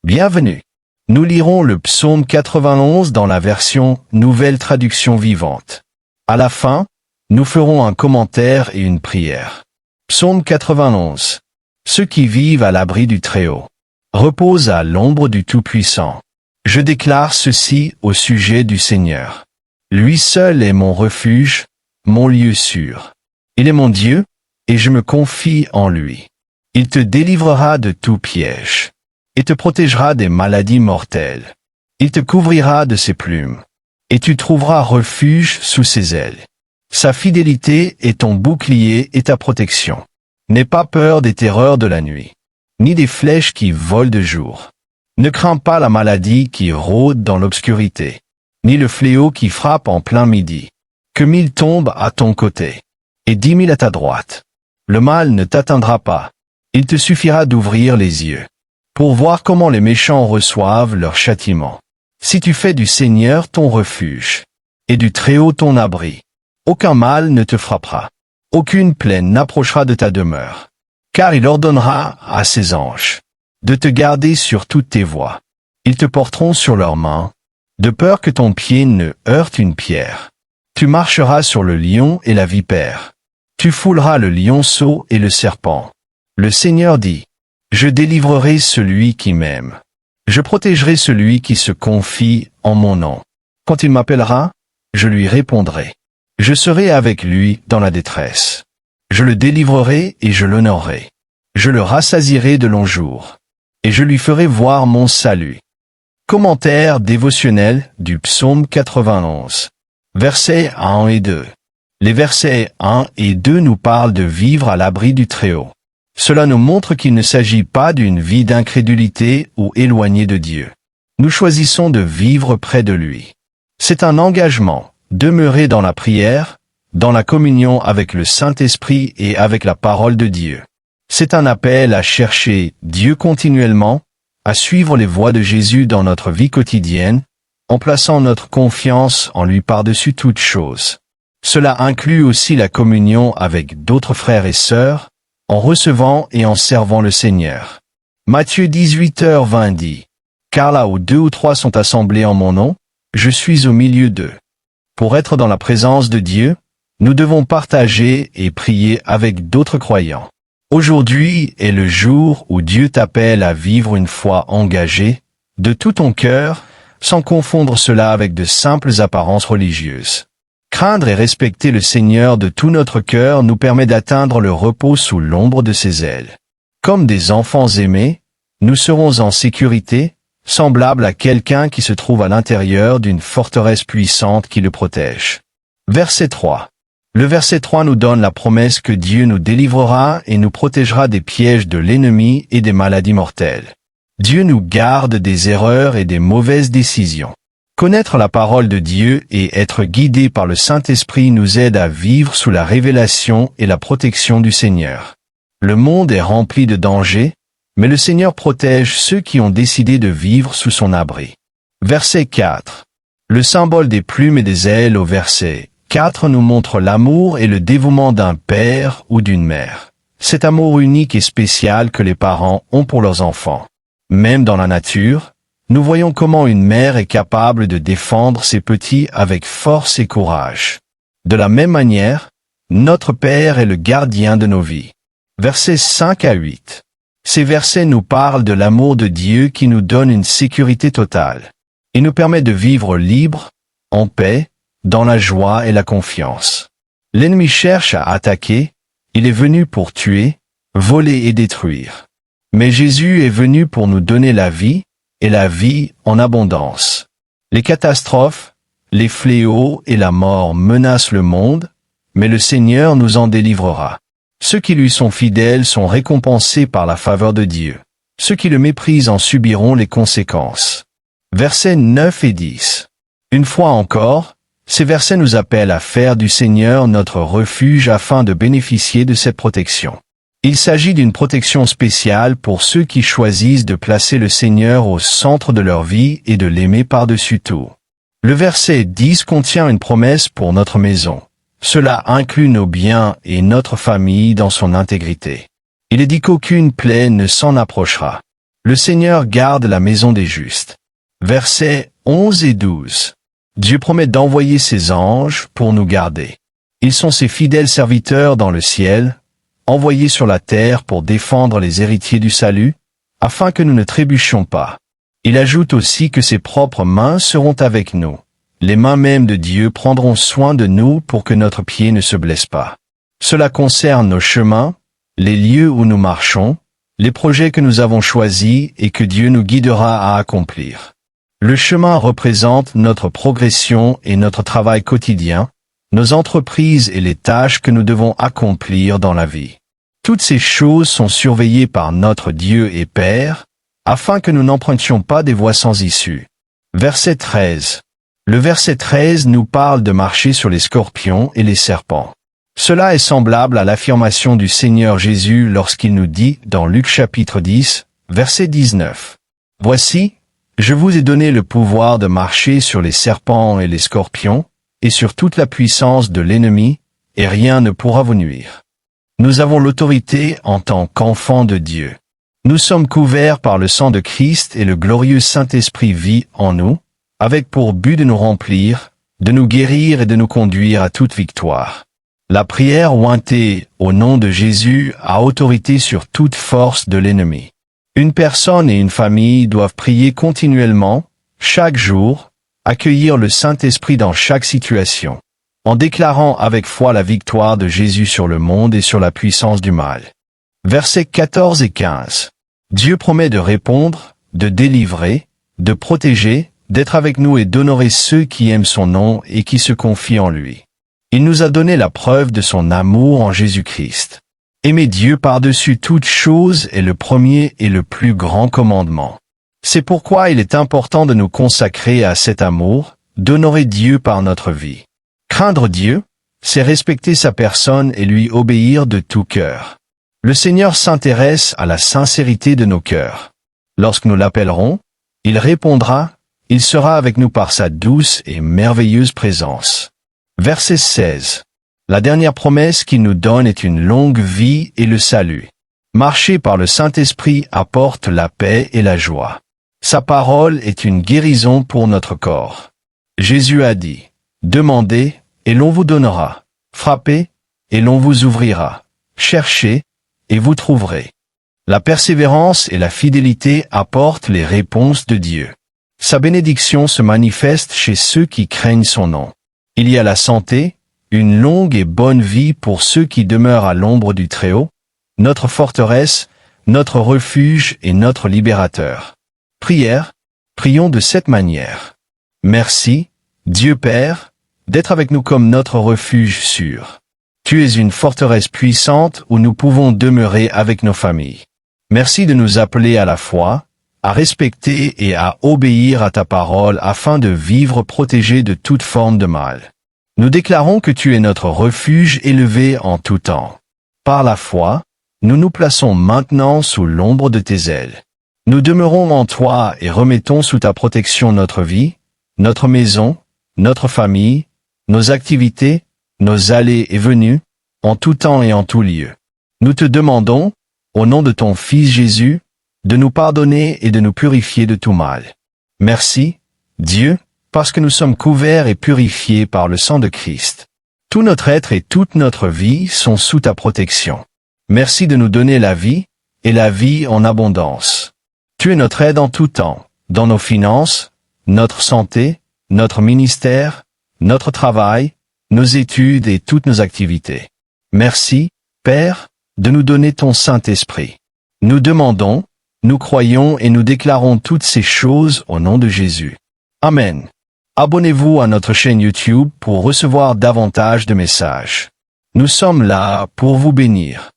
Bienvenue. Nous lirons le psaume 91 dans la version Nouvelle Traduction Vivante. À la fin, nous ferons un commentaire et une prière. Psaume 91. Ceux qui vivent à l'abri du Très-Haut reposent à l'ombre du Tout-Puissant. Je déclare ceci au sujet du Seigneur. Lui seul est mon refuge, mon lieu sûr. Il est mon Dieu, et je me confie en lui. Il te délivrera de tout piège, et te protégera des maladies mortelles. Il te couvrira de ses plumes, et tu trouveras refuge sous ses ailes. Sa fidélité est ton bouclier et ta protection. N'aie pas peur des terreurs de la nuit, ni des flèches qui volent de jour. Ne crains pas la maladie qui rôde dans l'obscurité, ni le fléau qui frappe en plein midi. Que 1000 tombent à ton côté, et 10 000 à ta droite. Le mal ne t'atteindra pas. Il te suffira d'ouvrir les yeux pour voir comment les méchants reçoivent leur châtiment. Si tu fais du Seigneur ton refuge, et du Très-Haut ton abri, aucun mal ne te frappera. Aucune plaie n'approchera de ta demeure. Car il ordonnera à ses anges de te garder sur toutes tes voies. Ils te porteront sur leurs mains, de peur que ton pied ne heurte une pierre. Tu marcheras sur le lion et la vipère. Tu fouleras le lionceau et le serpent. Le Seigneur dit, je délivrerai celui qui m'aime. Je protégerai celui qui se confie en mon nom. Quand il m'appellera, je lui répondrai. Je serai avec lui dans la détresse. Je le délivrerai et je l'honorerai. Je le rassasierai de longs jours, et je lui ferai voir mon salut. Commentaire dévotionnel du psaume 91. Versets 1 et 2. Les versets 1 et 2 nous parlent de vivre à l'abri du Très-Haut. Cela nous montre qu'il ne s'agit pas d'une vie d'incrédulité ou éloignée de Dieu. Nous choisissons de vivre près de lui. C'est un engagement, demeurer dans la prière, dans la communion avec le Saint-Esprit et avec la parole de Dieu. C'est un appel à chercher Dieu continuellement, à suivre les voies de Jésus dans notre vie quotidienne, en plaçant notre confiance en lui par-dessus toute chose. Cela inclut aussi la communion avec d'autres frères et sœurs, en recevant et en servant le Seigneur. Matthieu 18h20 dit, « Car là où 2 ou 3 sont assemblés en mon nom, je suis au milieu d'eux. » Pour être dans la présence de Dieu, nous devons partager et prier avec d'autres croyants. Aujourd'hui est le jour où Dieu t'appelle à vivre une foi engagée, de tout ton cœur, sans confondre cela avec de simples apparences religieuses. Craindre et respecter le Seigneur de tout notre cœur nous permet d'atteindre le repos sous l'ombre de ses ailes. Comme des enfants aimés, nous serons en sécurité, semblables à quelqu'un qui se trouve à l'intérieur d'une forteresse puissante qui le protège. Verset 3. Le verset 3 nous donne la promesse que Dieu nous délivrera et nous protégera des pièges de l'ennemi et des maladies mortelles. Dieu nous garde des erreurs et des mauvaises décisions. Connaître la parole de Dieu et être guidé par le Saint-Esprit nous aide à vivre sous la révélation et la protection du Seigneur. Le monde est rempli de dangers, mais le Seigneur protège ceux qui ont décidé de vivre sous son abri. Verset 4. Le symbole des plumes et des ailes au verset 4 nous montre l'amour et le dévouement d'un père ou d'une mère. Cet amour unique et spécial que les parents ont pour leurs enfants. Même dans la nature, nous voyons comment une mère est capable de défendre ses petits avec force et courage. De la même manière, notre Père est le gardien de nos vies. Versets 5 à 8. Ces versets nous parlent de l'amour de Dieu qui nous donne une sécurité totale. Il nous permet de vivre libre, en paix, dans la joie et la confiance. L'ennemi cherche à attaquer, il est venu pour tuer, voler et détruire. Mais Jésus est venu pour nous donner la vie, et la vie en abondance. Les catastrophes, les fléaux et la mort menacent le monde, mais le Seigneur nous en délivrera. Ceux qui lui sont fidèles sont récompensés par la faveur de Dieu. Ceux qui le méprisent en subiront les conséquences. Versets 9 et 10. Une fois encore, ces versets nous appellent à faire du Seigneur notre refuge afin de bénéficier de cette protection. Il s'agit d'une protection spéciale pour ceux qui choisissent de placer le Seigneur au centre de leur vie et de l'aimer par-dessus tout. Le verset 10 contient une promesse pour notre maison. Cela inclut nos biens et notre famille dans son intégrité. Il est dit qu'aucune plaie ne s'en approchera. Le Seigneur garde la maison des justes. Versets 11 et 12. Dieu promet d'envoyer ses anges pour nous garder. Ils sont ses fidèles serviteurs dans le ciel, envoyés sur la terre pour défendre les héritiers du salut, afin que nous ne trébuchions pas. Il ajoute aussi que ses propres mains seront avec nous. Les mains mêmes de Dieu prendront soin de nous pour que notre pied ne se blesse pas. Cela concerne nos chemins, les lieux où nous marchons, les projets que nous avons choisis et que Dieu nous guidera à accomplir. Le chemin représente notre progression et notre travail quotidien, nos entreprises et les tâches que nous devons accomplir dans la vie. Toutes ces choses sont surveillées par notre Dieu et Père, afin que nous n'empruntions pas des voies sans issue. Verset 13. Le verset 13 nous parle de marcher sur les scorpions et les serpents. Cela est semblable à l'affirmation du Seigneur Jésus lorsqu'il nous dit dans Luc chapitre 10, verset 19. « Voici, je vous ai donné le pouvoir de marcher sur les serpents et les scorpions, et sur toute la puissance de l'ennemi, et rien ne pourra vous nuire. » Nous avons l'autorité en tant qu'enfants de Dieu. Nous sommes couverts par le sang de Christ et le glorieux Saint-Esprit vit en nous, avec pour but de nous remplir, de nous guérir et de nous conduire à toute victoire. La prière ointée au nom de Jésus a autorité sur toute force de l'ennemi. Une personne et une famille doivent prier continuellement, chaque jour, accueillir le Saint-Esprit dans chaque situation, en déclarant avec foi la victoire de Jésus sur le monde et sur la puissance du mal. Versets 14 et 15. Dieu promet de répondre, de délivrer, de protéger, d'être avec nous et d'honorer ceux qui aiment son nom et qui se confient en lui. Il nous a donné la preuve de son amour en Jésus-Christ. Aimer Dieu par-dessus toute chose est le premier et le plus grand commandement. C'est pourquoi il est important de nous consacrer à cet amour, d'honorer Dieu par notre vie. Craindre Dieu, c'est respecter sa personne et lui obéir de tout cœur. Le Seigneur s'intéresse à la sincérité de nos cœurs. Lorsque nous l'appellerons, il répondra, il sera avec nous par sa douce et merveilleuse présence. Verset 16. La dernière promesse qu'il nous donne est une longue vie et le salut. Marcher par le Saint-Esprit apporte la paix et la joie. Sa parole est une guérison pour notre corps. Jésus a dit, « Demandez, et l'on vous donnera. Frappez, et l'on vous ouvrira. Cherchez, et vous trouverez. » La persévérance et la fidélité apportent les réponses de Dieu. Sa bénédiction se manifeste chez ceux qui craignent son nom. Il y a la santé, une longue et bonne vie pour ceux qui demeurent à l'ombre du Très-Haut, notre forteresse, notre refuge et notre libérateur. Prière, prions de cette manière. Merci, Dieu Père, d'être avec nous comme notre refuge sûr. Tu es une forteresse puissante où nous pouvons demeurer avec nos familles. Merci de nous appeler à la foi, à respecter et à obéir à ta parole afin de vivre protégés de toute forme de mal. Nous déclarons que tu es notre refuge élevé en tout temps. Par la foi, nous nous plaçons maintenant sous l'ombre de tes ailes. Nous demeurons en toi et remettons sous ta protection notre vie, notre maison, notre famille, nos activités, nos allées et venues, en tout temps et en tout lieu. Nous te demandons, au nom de ton Fils Jésus, de nous pardonner et de nous purifier de tout mal. Merci, Dieu, parce que nous sommes couverts et purifiés par le sang de Christ. Tout notre être et toute notre vie sont sous ta protection. Merci de nous donner la vie, et la vie en abondance. Tu es notre aide en tout temps, dans nos finances, notre santé, notre ministère, notre travail, nos études et toutes nos activités. Merci, Père, de nous donner ton Saint-Esprit. Nous demandons, nous croyons et nous déclarons toutes ces choses au nom de Jésus. Amen. Abonnez-vous à notre chaîne YouTube pour recevoir davantage de messages. Nous sommes là pour vous bénir.